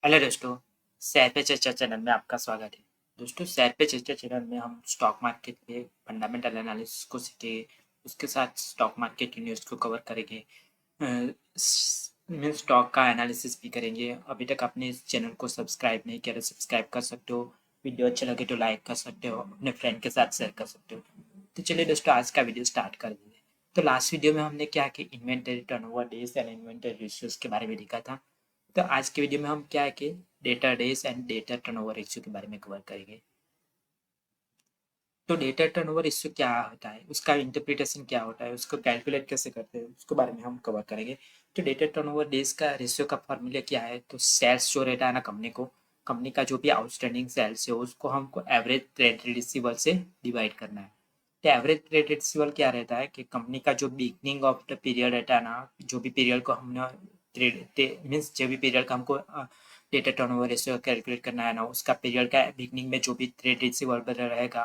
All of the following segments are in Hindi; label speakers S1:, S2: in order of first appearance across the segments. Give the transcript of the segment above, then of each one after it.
S1: हेलो दोस्तों, शेयर पे चर्चा चैनल में आपका स्वागत है। दोस्तों, शेयर पे चर्चा चैनल में हम स्टॉक मार्केट के फंडामेंटल एनालिसिस को सीखेंगे, उसके साथ स्टॉक मार्केट की न्यूज़ को कवर करेंगे, मीन स्टॉक का एनालिसिस भी करेंगे। अभी तक आपने इस चैनल को सब्सक्राइब नहीं किया तो सब्सक्राइब कर सकते हो। वीडियो अच्छा लगे तो लाइक कर सकते हो, अपने फ्रेंड के साथ शेयर कर सकते हो। तो चलिए दोस्तों, आज का वीडियो स्टार्ट कर देते हैं। तो लास्ट वीडियो में हमने क्या कि inventory turnover days and inventory ratios के बारे में देखा था। तो आज के वीडियो में हम क्या है कि data days and data turnover ratio के बारे में कवर करेंगे। तो डेटा टर्नओवर रेशियो क्या होता है, उसका इंटरप्रिटेशन क्या होता है, उसको कैलकुलेट कैसे करते हैं, उसके बारे में हम कवर करेंगे। तो डेटा टर्नओवर डेज का रेशियो का फॉर्मूला क्या है, तो सेल्स जो रहता है ना कंपनी का जो भी आउटस्टैंडिंग सेल्स है उसको हमको एवरेज ट्रेड रिसीवेबल से डिवाइड करना है। तो एवरेज ट्रेड रिसीवेबल क्या रहता है कि कंपनी का जो बिगनिंग ऑफ द पीरियड रहता है ना, जो भी पीरियड को हमने ट्रेड मीन्स जो भी पीरियड का हमको डेटा टर्नओवर रेशियो कैलकुलेट करना है ना, उसका पीरियड का बिगनिंग में जो भी ट्रेड रिसीवेबल रहेगा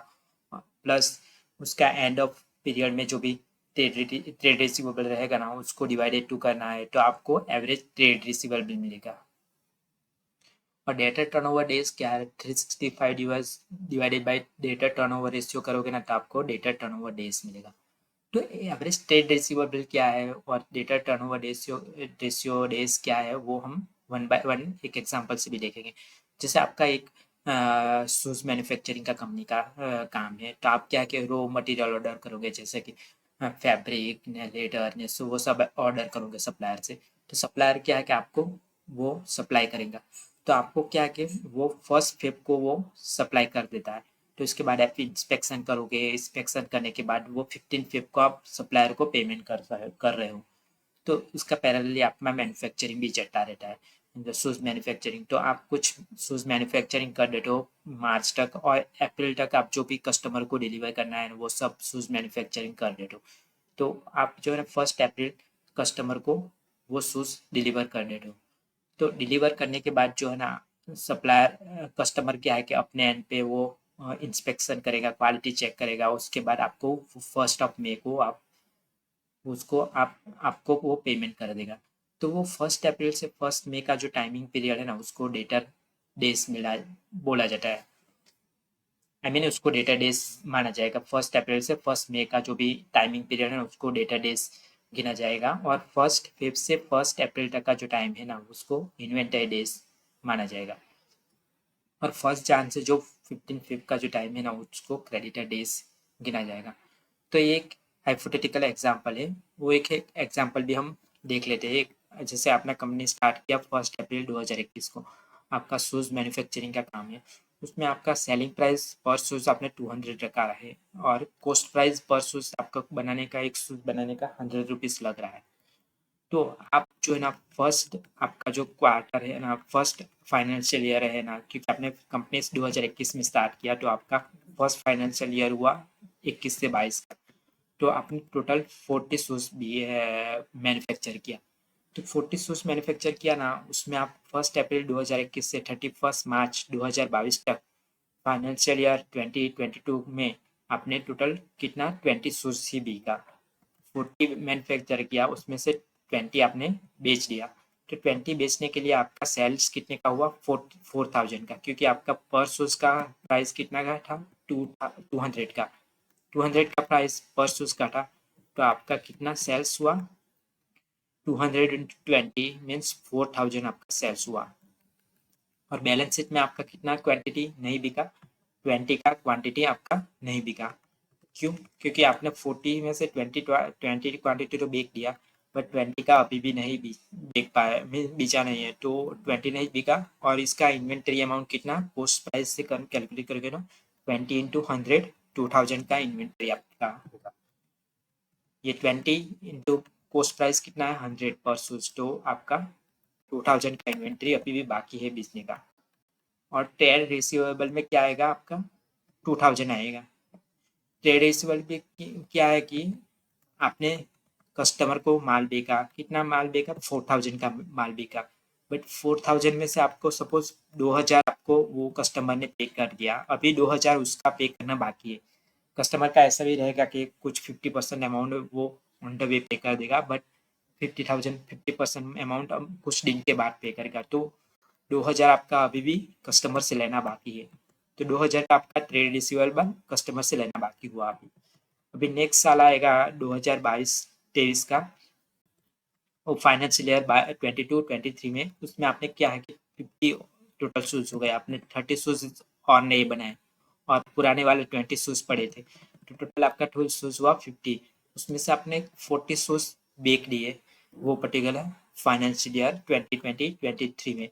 S1: प्लस उसका एंड ऑफ पीरियड में जो भी ट्रेड रिसीवेबल रहेगा ना, उसको डिवाइडेड टू करना है, तो आपको एवरेज ट्रेड रिसीवेबल मिलेगा। और डेटा टर्नओवर डेज क्या है, 365 divided by data turnover ratio करोगे ना, तो आपको डेटा टर्नओवर डेज मिलेगा। तो एवरेज ट्रेड रिसीवेबल क्या है और डेटा टर्नओवर रेशियो डेज क्या है, वो हम वन बाय वन एक एग्जांपल से भी देखेंगे। जैसे आपका एक शूज़ मैन्युफैक्चरिंग का कंपनी का काम है, तो आप क्या क्या रॉ मटेरियल ऑर्डर करोगे, जैसे कि फैब्रिक ने लेदर ने वो सब ऑर्डर करोगे सप्लायर से। तो सप्लायर क्या है कि आपको वो सप्लाई करेगा, तो आपको क्या है कि वो फर्स्ट फेब को वो सप्लाई कर देता है। तो इसके बाद आप इंस्पेक्शन करोगे, इंस्पेक्शन करने के बाद वो 15 फेब को आप सप्लायर को पेमेंट कर रहे हो। तो उसका पैरेलली आपका मैन्युफैक्चरिंग भी चलता रहता है, शूज़ मैन्युफैक्चरिंग। तो आप कुछ शूज़ मैन्युफैक्चरिंग कर देते हो मार्च तक, और अप्रैल तक आप जो भी कस्टमर को डिलीवर करना है वो सब शूज़ मैन्युफैक्चरिंग कर देते हो। तो आप जो है ना 1 अप्रैल कस्टमर को वो शूज़ डिलीवर कर देते हो। तो डिलीवर करने के बाद जो है ना, सप्लायर कस्टमर क्या है कि अपने एंड पे वो इंस्पेक्शन करेगा, क्वालिटी चेक करेगा, उसके बाद आपको 1 मई को आप उसको आपको वो पेमेंट कर देगा। तो वो 1 अप्रैल से 1 मई का जो टाइमिंग पीरियड है ना, उसको डेटर डेज मिला बोला जाता है। उसको डेटा डेज माना जाएगा। 1 अप्रैल से 1 मई का जो भी टाइमिंग पीरियड है ना, उसको डेटा डेज गिना जाएगा। और 1 फेब से 1 अप्रैल तक का जो टाइम है ना, उसको इन्वेंटरी डेज माना जाएगा। और 1 जन से जो 15 फेब का जो टाइम है ना, उसको क्रेडिटर डेज गिना जाएगा। तो ये एक हाइपोथेटिकल एग्जांपल है, वो एक एग्जांपल भी हम देख लेते हैं। जैसे आपने कंपनी स्टार्ट किया 1 अप्रैल 2021 को, आपका शूज़ मैन्युफैक्चरिंग का काम है। उसमें आपका सेलिंग प्राइस पर शूज़ आपने 200 रखा है, और कॉस्ट प्राइस पर शूज़ आपका बनाने का, एक शूज़ बनाने का 100 रुपीज़ लग रहा है। तो आप जो है ना, फर्स्ट आपका जो क्वार्टर है ना, फर्स्ट फाइनेंशियल ईयर है ना, क्योंकि आपने कंपनी 2021 में स्टार्ट किया, तो आपका फर्स्ट फाइनेंशियल ईयर हुआ 21 से 22 का। तो आपने टोटल 40 शूज़ भी मैन्युफैक्चर किया। तो 40 शूज़ मैन्युफैक्चर किया ना, उसमें आप 1 अप्रैल 2021 से 31 मार्च 2022 तक फाइनेंशियल ईयर 2022 में आपने टोटल कितना 20 शूज़ ही बिका। 40 मैन्युफैक्चर किया, उसमें से 20 आपने बेच दिया। तो 20 बेचने के लिए आपका सेल्स कितने का हुआ, 4,000 का, क्योंकि आपका पर शूज़ का प्राइस कितना का था, 200 का। 200 का प्राइस पर शूज़ का था, तो आपका कितना सेल्स हुआ, 220 मीन्स 4,000 आपका सेल्स हुआ। और बैलेंस शीट में आपका कितना क्वांटिटी नहीं बिका, 20 का क्वांटिटी आपका नहीं बिका। क्यों, क्योंकि आपने 40 में से 20 क्वांटिटी तो बेच दिया, बट 20 का अभी भी नहीं बेच पाया, बेचा नहीं है, तो 20 नहीं बिका। और इसका इन्वेंट्री अमाउंट कितना, पोस्ट प्राइस से कैलकुलेट करके ना, 20 इंटू 100, 2,000 का इन्वेंट्री आपका होगा। ये 20 इंटू पोस्ट प्राइस कितना है, 100 पर शूज, तो आपका 2,000 का इन्वेंट्री अभी भी बाकी है बेचने का। और ट्रेड रिसीवेबल में क्या आएगा आपका, 2,000 आएगा। ट्रेड रिसीवेबल भी क्या है कि आपने कस्टमर को माल बेचा, कितना माल बेचा, 4,000 का माल बेचा, बट 4,000 में से आपको सपोज 2,000 आपको वो कस्टमर ने पे कर दिया, अभी 2,000 उसका पे करना बाकी है। कस्टमर का ऐसा भी रहेगा कि कुछ 50% अमाउंट वो ऑन द वे पे कर देगा, बट 50,000 50% अमाउंट कुछ दिन के बाद पे करेगा। तो 2000 आपका अभी भी कस्टमर से लेना बाकी है, तो 2000 का आपका ट्रेड रिसीवेबल कस्टमर से लेना बाकी हुआ अभी। अभी नेक्स्ट साल आएगा 2022-23 का, वो फाइनेंशियल ईयर 22-23 में, उसमें आपने क्या है कि 50 टोटल शूज हो गए, आपने 30 शूज और नए बनाए और पुराने वाले 20 शूज पड़े थे, तो टोटल आपका टोटल शूज हुआ 50। उसमें से आपने 40 शूज बेच दिए वो पर्टिकुलर फाइनेंशियल ईयर 2020-23 में,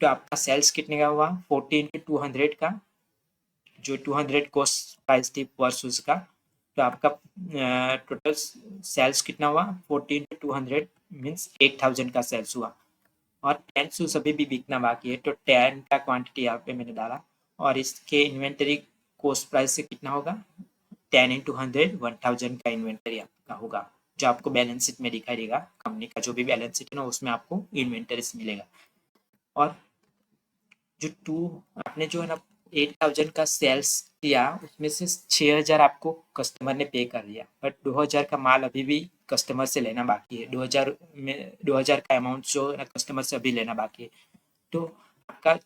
S1: तो आपका सेल्स कितने का हुआ 40 इंटू 200 का, जो 200 कॉस्ट प्राइस थी पर शूज का, तो आपका टोटल सेल्स कितना हुआ 40 इंटू 200 मीन्स 8000 का सेल्स हुआ। और 10 शूज अभी भी बिकना बाकी है, तो 10 का क्वांटिटी यहाँ पे मैंने डाला, और इसके इन्वेंटरी कॉस्ट प्राइस से कितना होगा 10 इंटू 100 1000 का इन्वेंटरी आपका होगा, जो आपको बैलेंस शीट में दिखाई देगा, कंपनी का जो भी बैलेंस शीट है ना उसमें आपको इन्वेंटरी मिलेगा। और जो आपने जो है ना 8000 का सेल्स किया, उसमें से 6000 आपको कस्टमर ने पे कर दिया, बट 2000 का माल अभी भी कस्टमर से लेना बाकी है, 2000 का अमाउंट जो है ना कस्टमर से अभी लेना बाकी है। तो आपका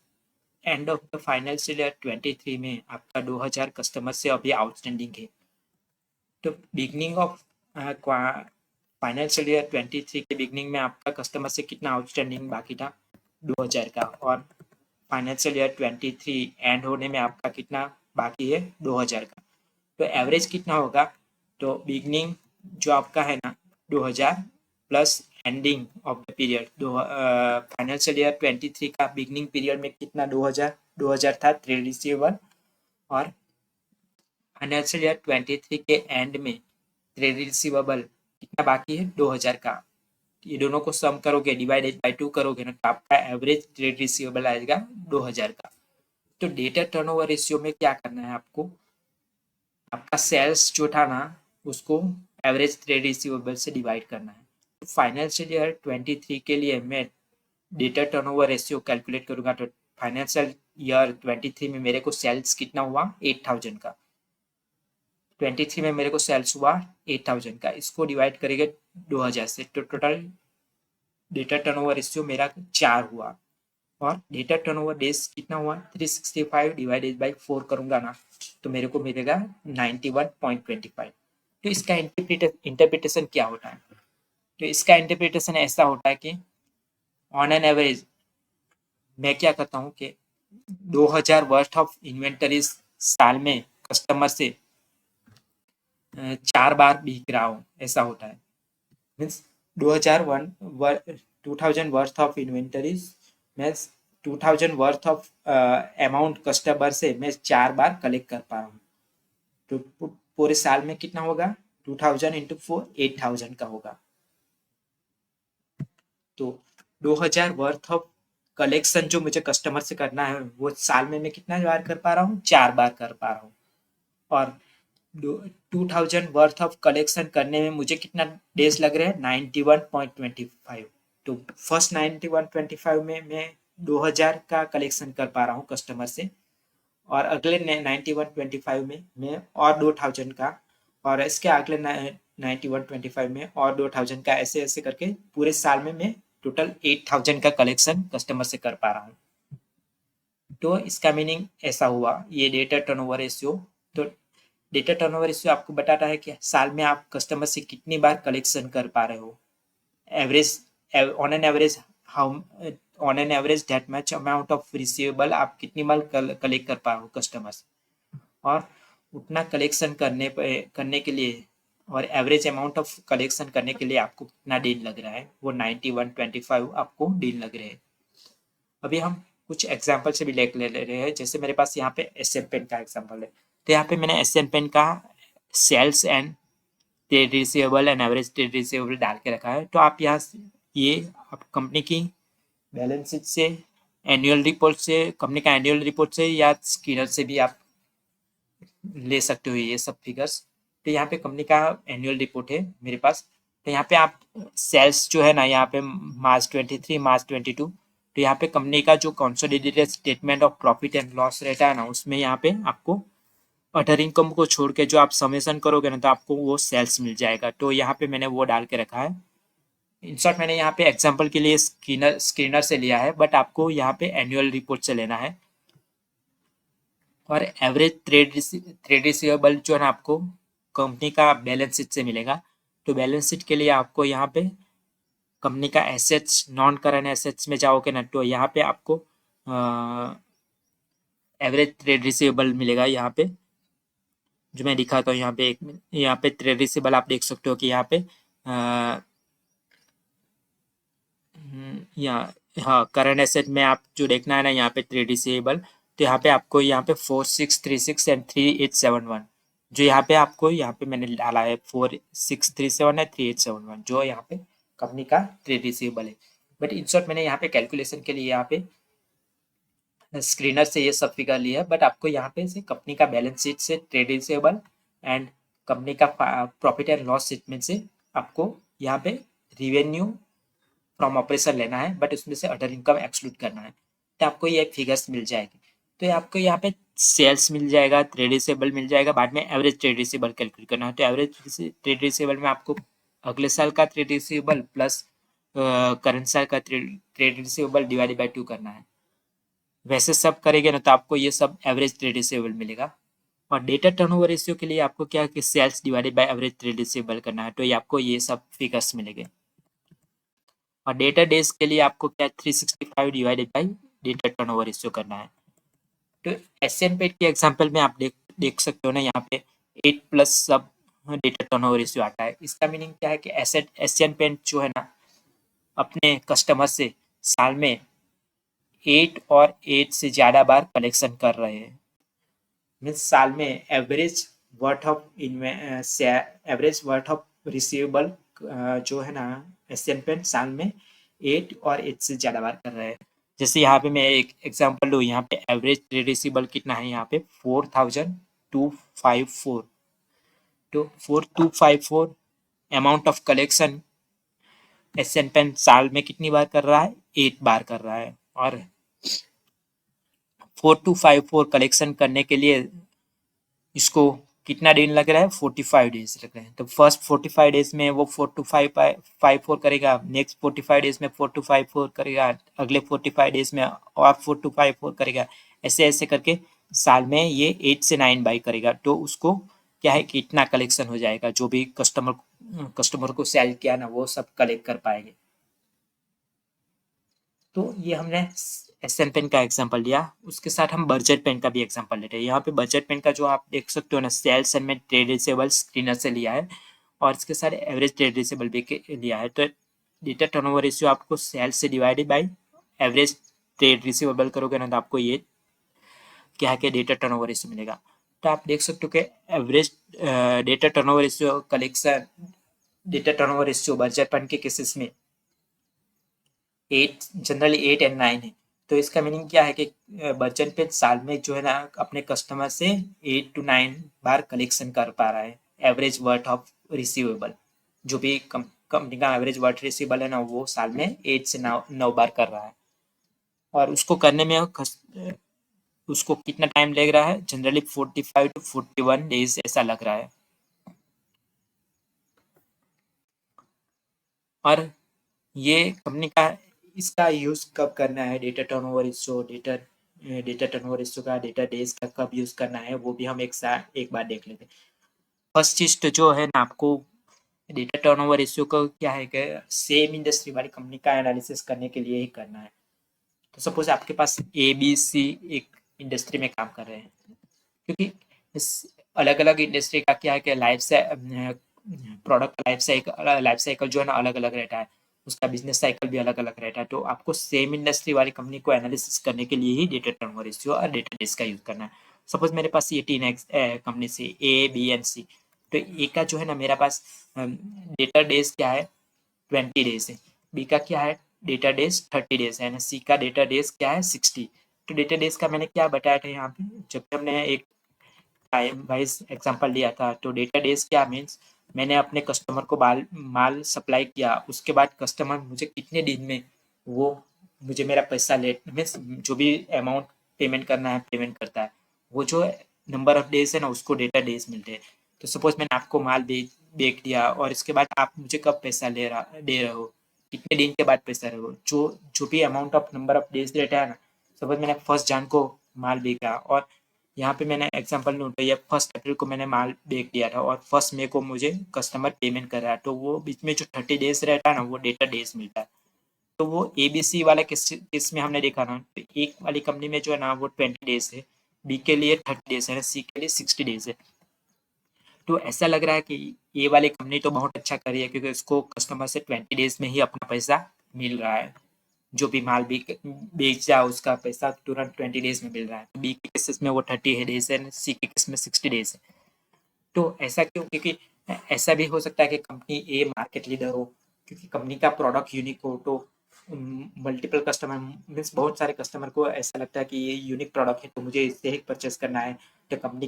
S1: end of the financial year 23 में आपका 2000 कस्टमर से अभी आउटस्टैंडिंग है। तो बिगनिंग ऑफ फाइनेंशियल ईयर 23 के बिगनिंग में आपका कस्टमर से कितना आउटस्टैंडिंग बाकी था 2000 का, और फाइनेंशियल ईयर 23 एंड होने में आपका कितना बाकी है 2000 का, तो एवरेज कितना होगा, तो बिगनिंग जो आपका है ना 2000 plus ending of the period, financial year 23 का बिगनिंग पीरियड में कितना 2000 था ट्रेड रिसीवेबल, और फाइनेंशियल ईयर 23 के एंड में ट्रेड रिसीवेबल कितना बाकी है 2000 का, ये दोनों को सम करोगे डिवाइडेड बाय 2 करोगे ना, तो आपका एवरेज ट्रेड रिसीवेबल आएगा 2000 का। तो डेटा टर्नओवर रेशियो में क्या करना है आपको, आपका सेल्स जो था ना उसको एवरेज ट्रेड रिसीवेबल से डिवाइड करना है। तो फाइनेंशियल ईयर 23 के लिए मैं डेटा टर्नओवर रेशियो कैलकुलेट करूंगा, तो फाइनेंशियल ईयर 23 में मेरे को सेल्स कितना हुआ 8000 का, 23 में मेरे को सेल्स हुआ 8000 का, इसको डिवाइड करेंगे 2000 से, तो टोटल डेटा टर्नओवर रेशियो मेरा 4 हुआ, और डेटा टर्नओवर डेज कितना हुआ 365 डिवाइडेड बाई 4 करूंगा ना, तो मेरे को मिलेगा 91.25। तो इसका इंटरप्रिटेशन क्या होता है, तो इसका इंटरप्रिटेशन ऐसा होता है कि ऑन एन एवरेज मैं क्या करता हूँ कि 2000 वर्थ ऑफ इन्वेंटरीज साल में कस्टमर से 4 बार बिक रहा हूँ, ऐसा होता है। मीन्स 2000 वर्थ ऑफ इन्वेंटरीज मैं 2000 वर्थ ऑफ अमाउंट कस्टमर से मैं 4 बार कलेक्ट कर पा रहा हूँ, तो पूरे साल में कितना होगा 2000 इंटू 4 8000 का होगा। तो 2000 वर्थ ऑफ कलेक्शन जो मुझे कस्टमर से करना है वो साल में मैं कितना बार कर पा रहा हूँ 4 बार कर पा रहा हूँ, और 2000 वर्थ ऑफ कलेक्शन करने में मुझे कितना डेज लग रहे हैं 91.25। तो फर्स्ट 91.25 में मैं 2000 का कलेक्शन कर पा रहा हूँ कस्टमर से, और अगले 91.25 में मैं और 2000 का, और इसके अगले 91.25 में और 2000 का, ऐसे ऐसे करके पूरे साल में मैं टोटल 8000 का कलेक्शन कस्टमर से कर पा रहा हूँ। तो इसका मीनिंग ऐसा हुआ ये डेटा टर्नओवर रेशियो। तो डेटा टर्नओवर रेशियो आपको बताता है कि साल में आप कस्टमर से कितनी बार कलेक्शन कर पा रहे हो, average on an average how on an average that much amount of receivable आप कितनी बार कलेक्ट कर पा रहे हो कस्टमर से, और उतना कलेक्शन करने के लिए और एवरेज अमाउंट ऑफ कलेक्शन करने के लिए आपको कितना दिन लग रहा है, वो 91.25 आपको दिन लग रहे हैं। अभी हम कुछ एग्जाम्पल से भी ले रहे हैं, जैसे मेरे पास यहाँ पे एशियन पेंट का एग्जाम्पल है, तो यहाँ पे मैंने एशियन पेंट का sales and trade receivable and average trade receivable डाल के रखा है। तो आप यहाँ ये आप कंपनी की बैलेंस शीट से, एनुअल रिपोर्ट से, कंपनी का एनुअल रिपोर्ट से या स्किनर से भी आप ले सकते हो ये सब फिगर्स। तो यहाँ पे कंपनी का एनुअल रिपोर्ट है मेरे पास, तो यहाँ पे आप सेल्स जो है ना यहाँ पे मार्च 23 मार्च 22, तो यहाँ पे कंपनी का जो consolidated statement of profit and loss रहता है ना उसमें यहाँ पे आपको अदर इनकम को छोड़ के जो आप समेशन करोगे ना तो आपको वो सेल्स मिल जाएगा, तो यहाँ पे मैंने वो डाल के रखा है। इन शॉर्ट मैंने यहाँ पे एग्जांपल के लिए स्क्रीनर से लिया है, बट आपको यहाँ पे एनुअल रिपोर्ट से लेना है। और एवरेज ट्रेड रिसीवेबल जो है ना आपको कंपनी का बैलेंस शीट से मिलेगा। तो बैलेंस शीट के लिए आपको यहाँ पे कंपनी का एसेट्स, नॉन करंट एसेट्स में जाओगे ना, तो यहाँ पे आपको एवरेज ट्रेड रिसीवेबल मिलेगा। यहाँ पे जो मैं दिखाता हूँ, यहाँ पे यहाँ पे ट्रेड रिसीवेबल आप देख सकते हो कि यहाँ पे यहाँ, हाँ, करंट एसेट में आप जो देखना है ना यहाँ पे ट्रेड रिसीवेबल, तो यहाँ पे आपको यहाँ पे 4636 एंड 3871, जो यहाँ पे आपको यहाँ पे मैंने डाला है 4637 है 3871, जो यहाँ पे कंपनी का ट्रेड रिसीवेबल है। बट इन शॉर्ट मैंने यहाँ पे कैलकुलेशन के लिए यहाँ पे स्क्रीनर से ये सब फिगर लिया है, बट आपको यहाँ पे से कंपनी का बैलेंस शीट से ट्रेड रिसीवेबल एंड कंपनी का प्रॉफिट एंड लॉस स्टेटमेंट से आपको यहाँ पे रिवेन्यू फ्रॉम ऑपरेशन लेना है, बट उसमें से अदर इनकम एक्सक्लूड करना है, तो आपको ये फिगर्स मिल जाएगी। तो आपको यहाँ पे सेल्स मिल जाएगा, ट्रेड रिसीवेबल मिल जाएगा, बाद में एवरेज ट्रेड रिसीवेबल कैलकुलेट करना है। तो एवरेज ट्रेड रिसीवेबल में आपको अगले साल का ट्रेड रिसीवेबल प्लस करंट साल का ट्रेड रिसीवेबल डिवाइडेड बाय 2 करना है। वैसे सब करेंगे ना तो आपको ये सब एवरेज ट्रेड रिसीवेबल मिलेगा। और डेटा टर्नओवर रेशियो के लिए आपको क्या कि sales divided by average trade receivable करना है, तो ये आपको ये सब फिगर्स मिलेंगे। और डेटा डेज के लिए आपको क्या 365 divided by data turnover ratio करना है। तो एशियन पेंट के एग्जांपल में आप देख सकते हो ना, यहाँ पे 8 प्लस सब डेटा टर्नओवर रेशियो आता है। इसका मीनिंग क्या है कि एशियन पेंट जो है ना अपने कस्टमर से साल में 8 और 8 से ज़्यादा बार कलेक्शन कर रहे हैं। मीन्स साल में एवरेज वर्थ ऑफ रिसीवेबल जो है ना एशियन पेंट साल में 8 और 8 से ज़्यादा बार कर रहे हैं। जैसे यहाँ पे मैं एक एग्जांपल लूँ, यहाँ पे एवरेज ट्रेड रिसीवेबल कितना है, यहाँ पे 4254। तो 4254 amount of collection Asian paint साल में कितनी बार कर रहा है, 8 बार कर रहा है। और 4254 कलेक्शन करने के लिए इसको कितना दिन लग रहा है, 45 डेज लग रहे हैं। तो फर्स्ट 45 डेज में वो 4254 करेगा, नेक्स्ट 45 डेज में 4254 करेगा, अगले 45 डेज में और 4254 करेगा, ऐसे ऐसे करके साल में ये 8 से 9 बाई करेगा। तो उसको क्या है कि इतना कलेक्शन हो जाएगा, जो भी कस्टमर को सेल किया ना वो सब कलेक्ट कर पाएंगे। तो ये हमने एशियन पेन का एग्जांपल लिया, उसके साथ हम बजट पेन का भी एग्जांपल लेते हैं। यहाँ पे बजट पेन का जो आप देख सकते हो ना, सेल्स एंड में ट्रेड रिसीवेबल स्क्रीनर से लिया है और इसके साथ एवरेज ट्रेड रिसीवेबल भी लिया है। तो डेटा टर्नओवर रेशियो आपको सेल्स से divided by average trade receivable करोगे ना, तो आपको ये क्या है कि डेटा टर्नओवर रेशियो मिलेगा। तो आप देख सकते हो कि average debtor turnover ratio collection debtor turnover ratio Berger paint के केसेस में 8 जनरली 8 एंड 9 है। तो इसका मीनिंग क्या है कि बर्चन पे साल में जो है ना अपने कस्टमर से 8 to 9 बार कलेक्शन कर पा रहा है एवरेज वर्थ ऑफ रिसीवेबल। जो भी कंपनी का एवरेज वर्थ रिसीवेबल है ना वो साल में 8 से 9 बार कर रहा है। और उसको करने में उसको कितना टाइम लग रहा है, जनरली 45 to 41 डेज ऐसा लग रहा है। और ये कंपनी का इसका यूज़ कब करना है, data turnover ratio, data turnover ratio का डेटा डेज का कब यूज़ करना है, वो भी हम एक बार देख लेते हैं। फर्स्ट चीज तो जो है ना आपको डेटा टर्नओवर रेशियो का क्या है कि सेम इंडस्ट्री वाली कंपनी का एनालिसिस करने के लिए ही करना है। तो सपोज आपके पास ABC एक इंडस्ट्री में काम कर रहे हैं, क्योंकि इस अलग अलग इंडस्ट्री का क्या है कि प्रोडक्ट लाइफ साइकिल जो है ना अलग अलग रहता है, उसका बिजनेस साइकिल भी अलग अलग रहता है। तो आपको सेम इंडस्ट्री वाली कंपनी को एनालिसिस करने के लिए ही डेटा टर्नओवर रेशियो और डेटा डेज का यूज करना है। सपोज मेरे पास ये 3 कंपनी से A, B एंड C। तो ए का जो है ना मेरा पास डेटा डेज क्या है 20 डेज है, बी का क्या है डेटा डेज 30 डेज है, सी का डेटा डेज क्या है 60। तो डेटा डेज का मैंने क्या बताया था यहाँ पे, जब हमने एक टाइम वाइज एग्जांपल लिया था। तो डेटा डेज क्या मीन्स मैंने अपने कस्टमर को माल सप्लाई किया, उसके बाद कस्टमर मुझे कितने दिन में वो मुझे मेरा पैसा लेट मीन्स जो भी अमाउंट पेमेंट करना है पेमेंट करता है, वो जो नंबर ऑफ डेज है ना उसको डेटा डेज मिलते हैं। तो सपोज मैंने आपको माल बेच दिया और इसके बाद आप मुझे कब पैसा दे रहे हो, कितने दिन के बाद पैसा रहेगा, जो भी amount of number of days रहता है ना। सपोज मैंने 1 जन को माल बेचा और यहाँ पे मैंने एग्जांपल नोट किया, 1 अप्रैल को मैंने माल बेच दिया था और 1 मई को मुझे कस्टमर पेमेंट कर रहा है, तो वो बीच में जो 30 डेज रहता है ना, वो डेटा डेज मिलता है। तो वो ABC वाला केस में हमने देखा ना, तो एक वाली कंपनी में जो है ना वो 20 डेज है, बी के लिए 30 डेज है, सी के लिए 60 डेज है। तो ऐसा लग रहा है कि ये वाली कंपनी तो बहुत अच्छा कर रही है, क्योंकि उसको कस्टमर से 20 डेज में ही अपना पैसा मिल रहा है। जो भी माल बेचा उसका पैसा तुरंत 20 डेज में मिल रहा है। तो बी के केसेस में वो 30 डेज है, सी के केस में 60 डेज है। तो ऐसा क्यों? क्योंकि ऐसा भी हो सकता है कि कंपनी ए मार्केट लीडर हो, क्योंकि कंपनी का प्रोडक्ट यूनिक हो, तो मल्टीपल कस्टमर मीन्स बहुत सारे कस्टमर को ऐसा लगता है कि ये यूनिक प्रोडक्ट है, तो मुझे इससे ही परचेस करना है। तो कंपनी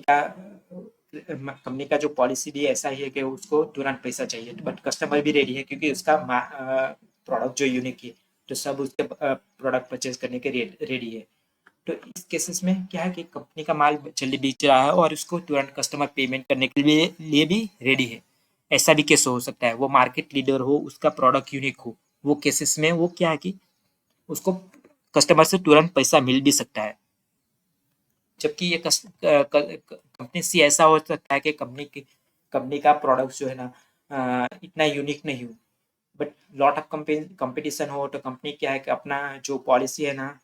S1: का जो पॉलिसी भी ऐसा ही है कि उसको तुरंत पैसा चाहिए, बट कस्टमर भी रेडी है क्योंकि उसका प्रोडक्ट जो यूनिक है, तो सब उसके प्रोडक्ट परचेज करने के रेडी है। तो इस केसेस में क्या है कि कंपनी का माल जल्दी बिक रहा है और उसको तुरंत कस्टमर पेमेंट करने के लिए भी रेडी है। ऐसा भी केस हो सकता है, वो मार्केट लीडर हो, उसका प्रोडक्ट यूनिक हो, वो केसेस में वो क्या है कि उसको कस्टमर से तुरंत पैसा मिल भी सकता है। जबकि ये कंपनी सी ऐसा हो सकता है कि कंपनी का प्रोडक्ट जो है ना इतना यूनिक नहीं हो, बट लॉट ऑफ कंपटीशन हो, तो कंपनी क्या है कि अपना जो पॉलिसी है ना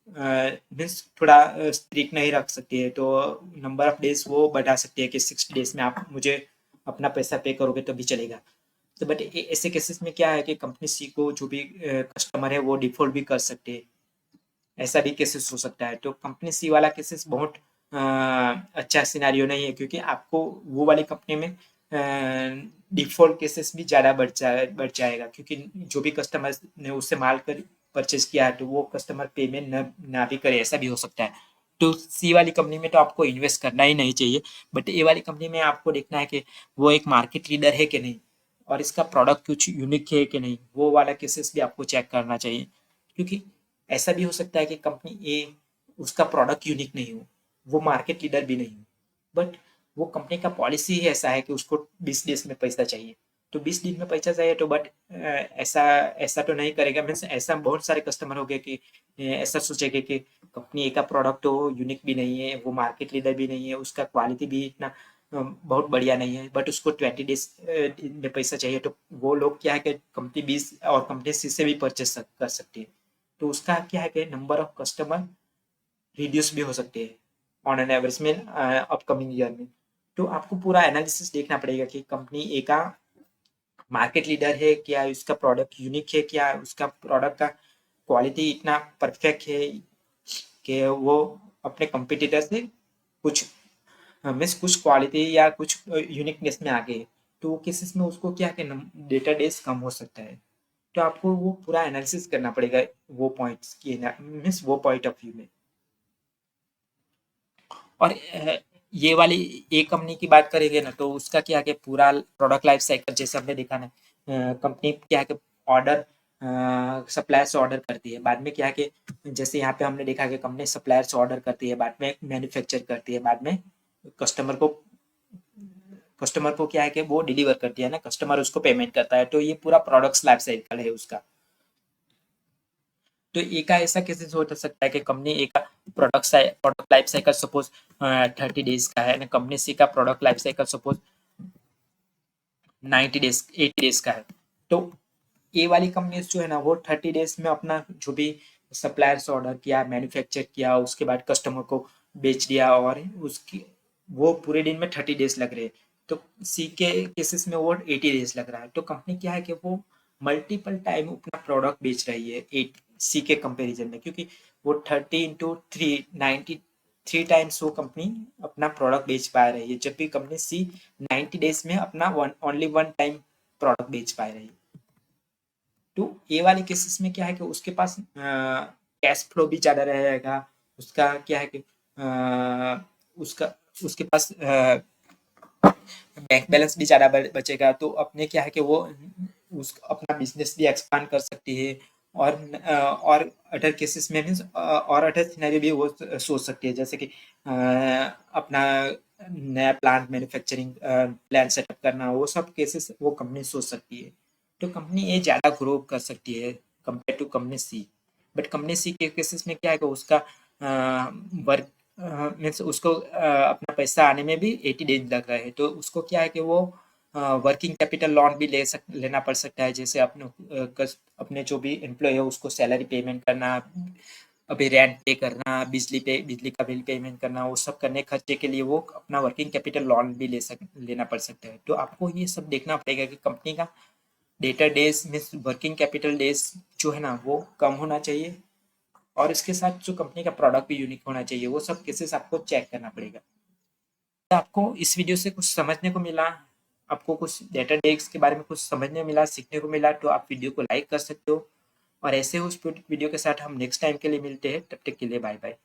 S1: मीन्स थोड़ा स्ट्रिक्ट नहीं रख सकती है, तो नंबर ऑफ डेज वो बढ़ा सकती है कि 60 डेज में आप मुझे अपना पैसा पे करोगे तो भी चलेगा। तो बट ऐसे केसेस में क्या है कि कंपनी सी को जो भी कस्टमर है वो डिफॉल्ट भी कर सकते हैं। ऐसा भी केसेस हो सकता है। तो कंपनी सी वाला केसेस बहुत अच्छा सिनेरियो नहीं है, क्योंकि आपको वो वाली कंपनी में डिफॉल्ट केसेस भी ज़्यादा बढ़ जाएगा, क्योंकि जो भी कस्टमर ने उससे माल कर परचेज किया है, तो वो कस्टमर पेमेंट ना भी करे, ऐसा भी हो सकता है। तो सी वाली कंपनी में तो आपको इन्वेस्ट करना ही नहीं चाहिए, बट ए वाली कंपनी में आपको देखना है कि वो एक मार्केट लीडर है कि नहीं, और इसका प्रोडक्ट कुछ यूनिक है कि नहीं, वो वाला केसेस भी आपको चेक करना चाहिए। क्योंकि ऐसा भी हो सकता है कि कंपनी ए उसका प्रोडक्ट यूनिक नहीं हो, वो मार्केट लीडर भी नहीं हो, बट वो कंपनी का पॉलिसी ही ऐसा है कि उसको 20 डेज में पैसा चाहिए। तो 20 दिन में पैसा चाहिए, तो बट ऐसा ऐसा तो नहीं करेगा। मीन्स ऐसा बहुत सारे कस्टमर हो गए कि ऐसा सोचेंगे कि कंपनी ए का प्रोडक्ट तो यूनिक भी नहीं है, वो मार्केट लीडर भी नहीं है, उसका क्वालिटी भी इतना बहुत बढ़िया नहीं है, बट उसको 20 डेज में पैसा चाहिए। तो वो लोग क्या है कि कंपनी 20 और कंपनी सी से भी परचेस कर सकती है। तो उसका क्या है कि नंबर ऑफ कस्टमर रिड्यूस भी हो सकते हैं ऑन एन एवरेज में अपकमिंग ईयर में। तो आपको पूरा एनालिसिस देखना पड़ेगा कि कंपनी ए का मार्केट लीडर है क्या, उसका प्रोडक्ट यूनिक है क्या, उसका प्रोडक्ट का क्वालिटी इतना परफेक्ट है कि वो अपने कंपिटिटर से कुछ मीन्स कुछ क्वालिटी या कुछ यूनिकनेस में आगे है। तो वो केसेस में उसको क्या कि डेटा डेज कम हो सकता है। तो आपको वो पूरा एनालिसिस करना पड़ेगा वो पॉइंट्स की मीन्स वो पॉइंट ऑफ व्यू में। और ये वाली एक कंपनी की बात करेंगे ना, तो उसका क्या है कि पूरा प्रोडक्ट लाइफ साइकिल जैसे हमने देखा ना, कंपनी क्या है कि ऑर्डर सप्लायर से ऑर्डर करती है, बाद में क्या है कि जैसे यहाँ पे हमने देखा कि कंपनी सप्लायर से ऑर्डर करती है, बाद में मैन्युफैक्चर करती है, बाद में कस्टमर को कस्टमर को क्या है कि वो डिलीवर करती है ना, कस्टमर उसको पेमेंट करता है। तो ये पूरा प्रोडक्ट्स लाइफ साइकिल है उसका। तो एक का ऐसा केसेस हो सकता है कि कंपनी ए का product life cycle suppose 30 days का है ना, कंपनी सी का product life cycle suppose 90 days 80 days का है। तो ए वाली कंपनी जो है ना वो 30 डेज में अपना जो भी सप्लायर से ऑर्डर किया, मैन्युफैक्चर किया, उसके बाद कस्टमर को बेच दिया, और उसकी वो पूरे दिन में 30 डेज लग रहे हैं। तो सी के केसेस में वो 80 डेज लग रहा है। तो कंपनी क्या है कि वो मल्टीपल टाइम अपना प्रोडक्ट बेच रही है एट सी के कंपेरिजन में, क्योंकि वो 30 × 3 93 टाइम्स वो कंपनी अपना प्रोडक्ट बेच पा रही है, जबकि कंपनी सी 90 डेज में अपना ओनली वन टाइम प्रोडक्ट बेच पा रही है। तो ये वाले केसेस में क्या है कि उसके पास कैश फ्लो भी ज़्यादा रहेगा, उसका क्या है कि उसका उसके पास बैंक बैलेंस भी ज़्यादा बचेगा, तो अपने क्या है कि वो उस अपना बिजनेस भी एक्सपांड कर सकती है। और अदर केसेस में मीन्स और अदर सिनेरियो भी वो सोच सकती है, जैसे कि अपना नया प्लांट मैन्युफैक्चरिंग प्लान सेटअप करना, वो सब केसेस वो कंपनी सोच सकती है। तो कंपनी ए ज़्यादा ग्रो कर सकती है compare to company C. But company C के केसेस में क्या है कि उसका वर्क मीन्स उसको अपना पैसा आने में भी 80 डेज लग रहा है, तो उसको क्या है कि वो वर्किंग कैपिटल लोन भी लेना पड़ सकता है, जैसे अपने जो भी एम्प्लॉय है उसको सैलरी पेमेंट करना, अभी रेंट पे करना, बिजली का बिल पेमेंट करना, वो सब करने खर्चे के लिए वो अपना वर्किंग कैपिटल लोन भी लेना पड़ सकता है। तो आपको ये सब देखना पड़ेगा कि कंपनी का data days means working capital days जो है ना वो कम होना चाहिए, और इसके साथ जो कंपनी का प्रोडक्ट भी यूनिक होना चाहिए, वो सब केसेस आपको चेक करना पड़ेगा। तो आपको इस वीडियो से कुछ समझने को मिला, आपको कुछ डेटा डेस्क के बारे में कुछ समझने मिला, सीखने को मिला, तो आप वीडियो को लाइक कर सकते हो। और ऐसे उस वीडियो के साथ हम नेक्स्ट टाइम के लिए मिलते हैं, तब तक के लिए बाय बाय।